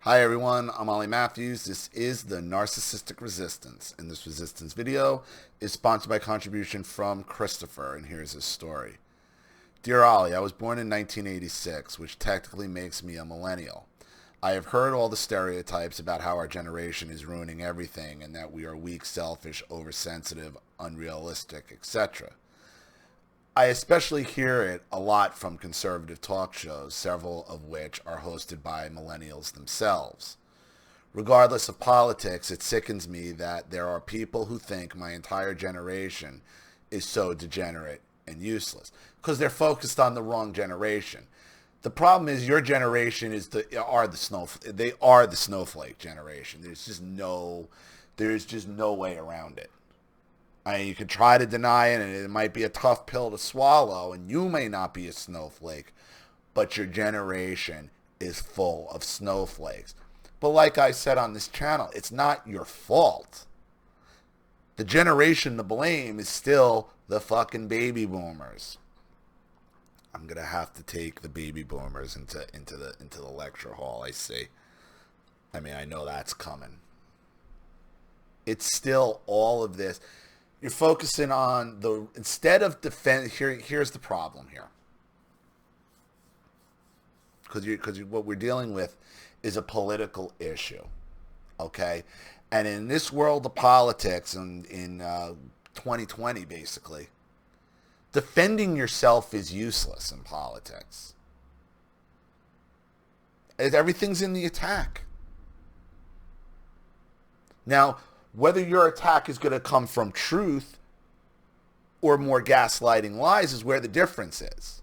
Hi everyone, I'm Ollie Matthews. This is the Narcissistic Resistance, and this resistance video is sponsored by contribution from Christopher, and here's his story. Dear Ollie, I was born in 1986, which technically makes me a millennial. I have heard all the stereotypes about how our generation is ruining everything and that we are weak, selfish, oversensitive, unrealistic, etc. I especially hear it a lot from conservative talk shows, several of which are hosted by millennials themselves. Regardless of politics, it sickens me that there are people who think my entire generation is so degenerate and useless because they're focused on the wrong generation. The problem is your generation they are the snowflake generation. There's just no way around it. I mean, you can try to deny it, and it might be a tough pill to swallow, and you may not be a snowflake, but your generation is full of snowflakes. But like I said on this channel, it's not your fault. The generation to blame is still the fucking baby boomers. I'm gonna have to take the baby boomers into the lecture hall. I see. I mean, I know that's coming. It's still all of this. You're focusing on instead of defend. Here's the problem here, because what we're dealing with is a political issue, okay? And in this world of politics, in 2020, basically, defending yourself is useless in politics. Everything's in the attack. Now, whether your attack is going to come from truth or more gaslighting lies is where the difference is.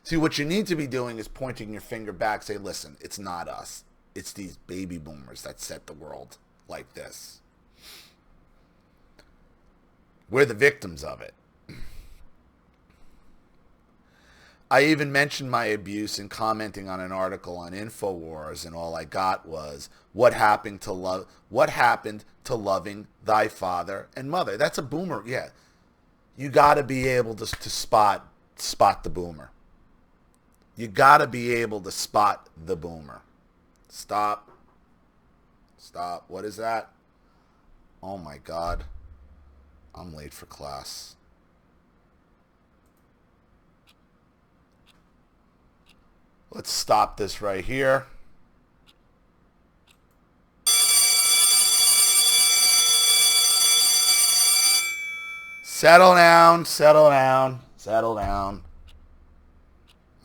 See, what you need to be doing is pointing your finger back, say, listen, it's not us. It's these baby boomers that set the world like this. We're the victims of it. I even mentioned my abuse in commenting on an article on InfoWars, and all I got was, what happened to loving thy father and mother? That's a boomer. Yeah. You got to be able to spot the boomer. You got to be able to spot the boomer. Stop. What is that? Oh my God. I'm late for class. Let's stop this right here. Settle down.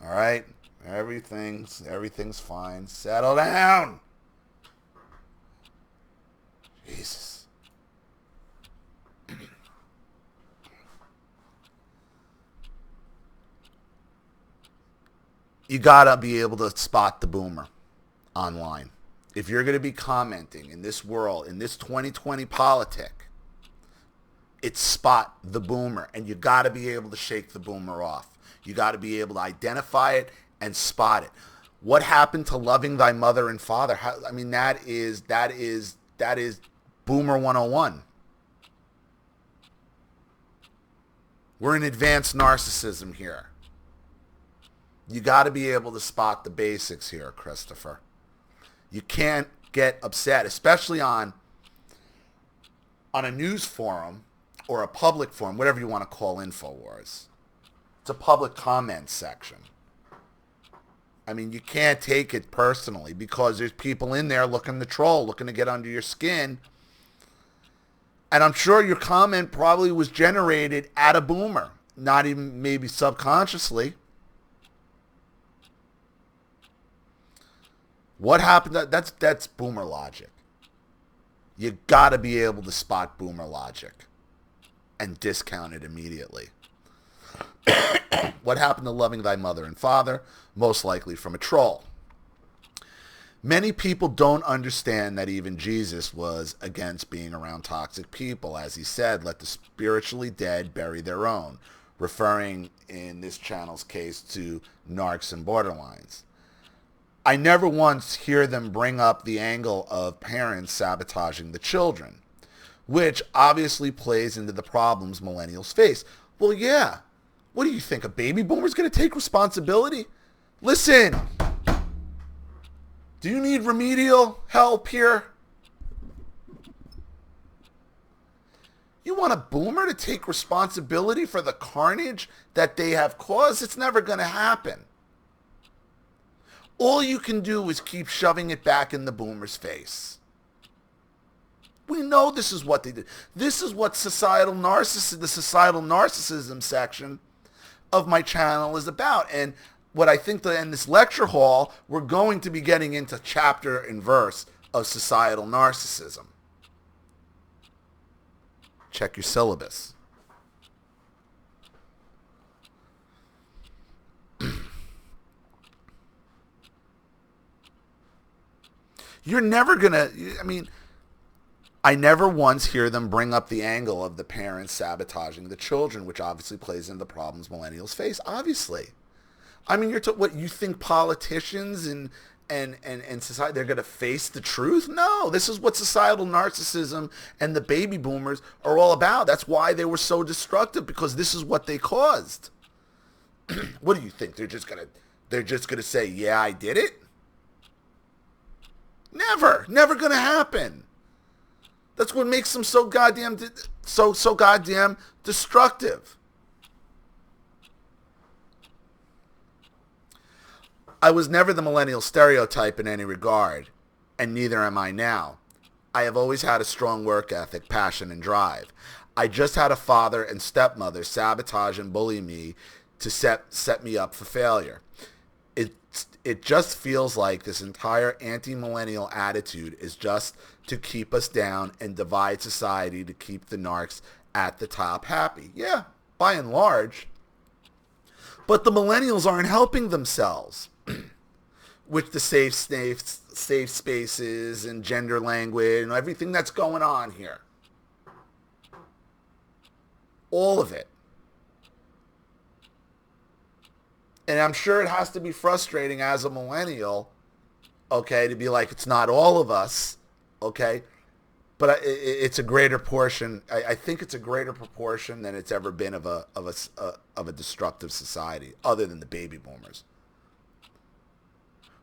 All right? Everything's fine. Settle down. Jesus. You gotta be able to spot the boomer online. If you're gonna be commenting in this world, in this 2020 politic, it's spot the boomer, and you gotta be able to shake the boomer off. You gotta be able to identify it and spot it. What happened to loving thy mother and father? That is boomer 101. We're in advanced narcissism here. You got to be able to spot the basics here, Christopher. You can't get upset, especially on a news forum or a public forum, whatever you want to call InfoWars. It's a public comment section. I mean, you can't take it personally because there's people in there looking to troll, looking to get under your skin. And I'm sure your comment probably was generated at a boomer, not even maybe subconsciously. What happened? That's boomer logic. You got to be able to spot boomer logic and discount it immediately. What happened to loving thy mother and father? Most likely from a troll. Many people don't understand that even Jesus was against being around toxic people. As he said, let the spiritually dead bury their own, referring in this channel's case to narcs and borderlines. I never once hear them bring up the angle of parents sabotaging the children, which obviously plays into the problems millennials face. Well, yeah. What do you think? A baby boomer's going to take responsibility? Listen. Do you need remedial help here? You want a boomer to take responsibility for the carnage that they have caused? It's never going to happen. All you can do is keep shoving it back in the boomer's face. We know this is what they did. This is what the societal narcissism section of my channel is about. And what I think that in this lecture hall, we're going to be getting into chapter and verse of societal narcissism. Check your syllabus. You're never going to, I never once hear them bring up the angle of the parents sabotaging the children, which obviously plays into the problems millennials face, obviously. What you think politicians and society, they're going to face the truth? No, this is what societal narcissism and the baby boomers are all about. That's why they were so destructive, because this is what they caused. What do you think? They're just going to say, yeah, I did it? Never going to happen. That's what makes them so goddamn destructive. I was never the millennial stereotype in any regard, and neither am I now. I have always had a strong work ethic, passion, and drive. I just had a father and stepmother sabotage and bully me to set me up for failure. It just feels like this entire anti-millennial attitude is just to keep us down and divide society to keep the narcs at the top happy. Yeah, by and large. But the millennials aren't helping themselves with the safe spaces and gender language and everything that's going on here. All of it. And I'm sure it has to be frustrating as a millennial, okay, to be like, it's not all of us, okay? But it's a greater portion. I think it's a greater proportion than it's ever been of a destructive society, other than the baby boomers.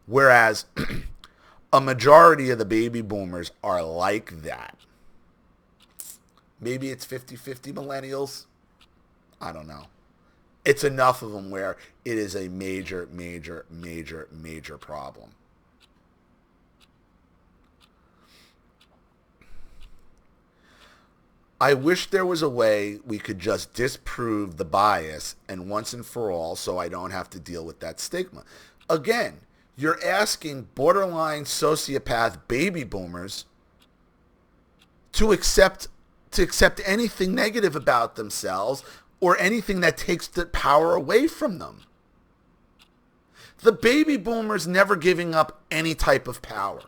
Whereas a majority of the baby boomers are like that. Maybe it's 50-50 millennials. I don't know. It's enough of them where it is a major, major, major, major problem. I wish there was a way we could just disprove the bias and once and for all, so I don't have to deal with that stigma. Again, you're asking borderline sociopath baby boomers to accept anything negative about themselves or anything that takes the power away from them. The baby boomers never giving up any type of power,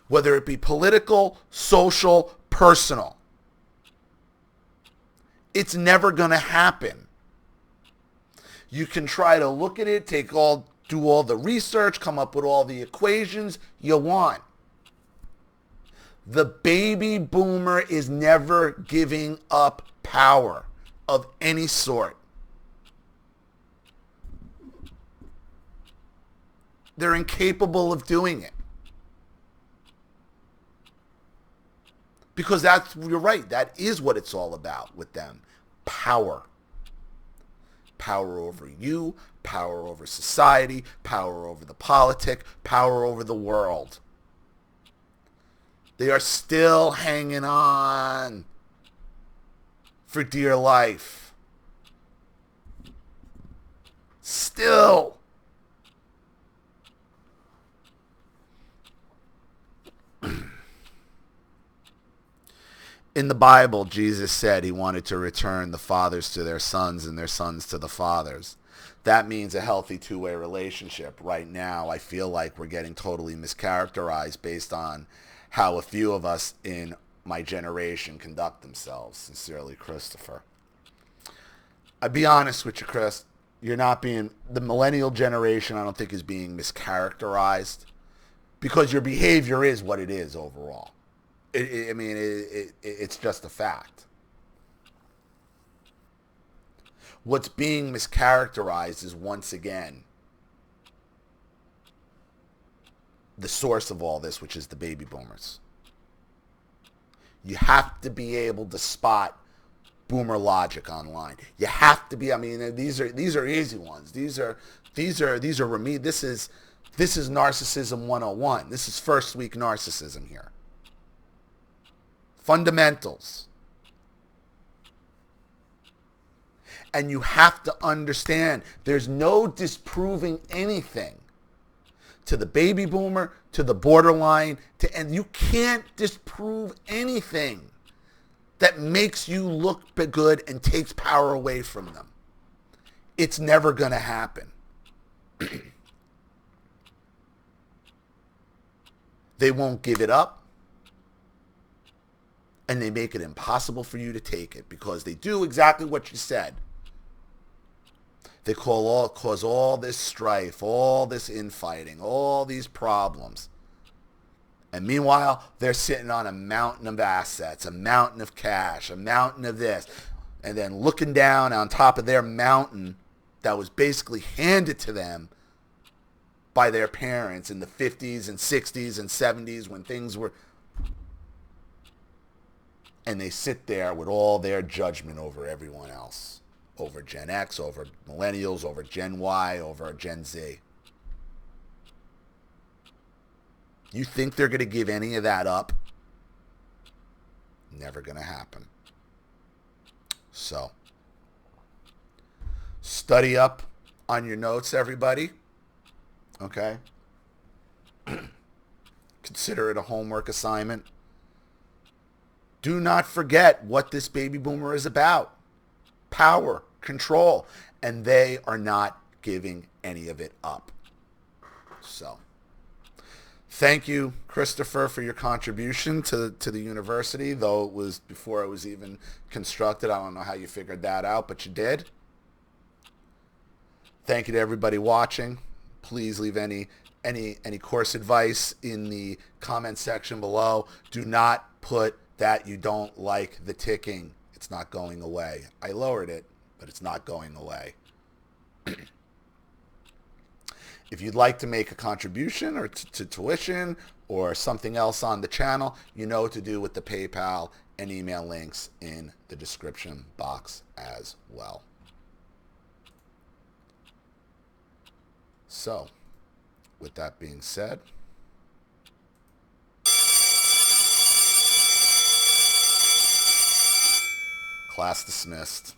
whether it be political, social, personal. It's never going to happen. You can try to look at it, do all the research, come up with all the equations you want. The baby boomer is never giving up power of any sort. They're incapable of doing it. Because you're right, that is what it's all about with them. Power. Power over you, power over society, power over the politic, power over the world. They are still hanging on for dear life. Still. In the Bible, Jesus said he wanted to return the fathers to their sons and their sons to the fathers. That means a healthy two-way relationship. Right now, I feel like we're getting totally mischaracterized based on how a few of us in my generation conduct themselves. Sincerely, Christopher. I'll be honest with you, Chris. The millennial generation, I don't think, is being mischaracterized because your behavior is what it is overall. It's just a fact. What's being mischaracterized is, once again, the source of all this, which is the baby boomers. You have to be able to spot boomer logic online. You have to be. I mean, these are easy ones. These are this is narcissism 101. This is first week narcissism here. Fundamentals. And you have to understand there's no disproving anything to the baby boomer, to the borderline, and you can't disprove anything that makes you look good and takes power away from them. It's never going to happen. They won't give it up, and they make it impossible for you to take it because they do exactly what you said. They cause all this strife, all this infighting, all these problems. And meanwhile, they're sitting on a mountain of assets, a mountain of cash, a mountain of this. And then looking down on top of their mountain that was basically handed to them by their parents in the 50s and 60s and 70s when things were... And they sit there with all their judgment over everyone else. Over Gen X, over Millennials, over Gen Y, over Gen Z. You think they're going to give any of that up? Never going to happen. So, study up on your notes, everybody. Okay? Consider it a homework assignment. Do not forget what this baby boomer is about. Power, control, and they are not giving any of it up. So, thank you, Christopher, for your contribution to the university, though it was before it was even constructed. I don't know how you figured that out, but you did. Thank you to everybody watching. Please leave any course advice in the comment section below. Do not put that you don't like the ticking. It's not going away. I lowered it, but it's not going away. If you'd like to make a contribution or to tuition or something else on the channel, you know what to do with the PayPal and email links in the description box as well. So, with that being said, class dismissed.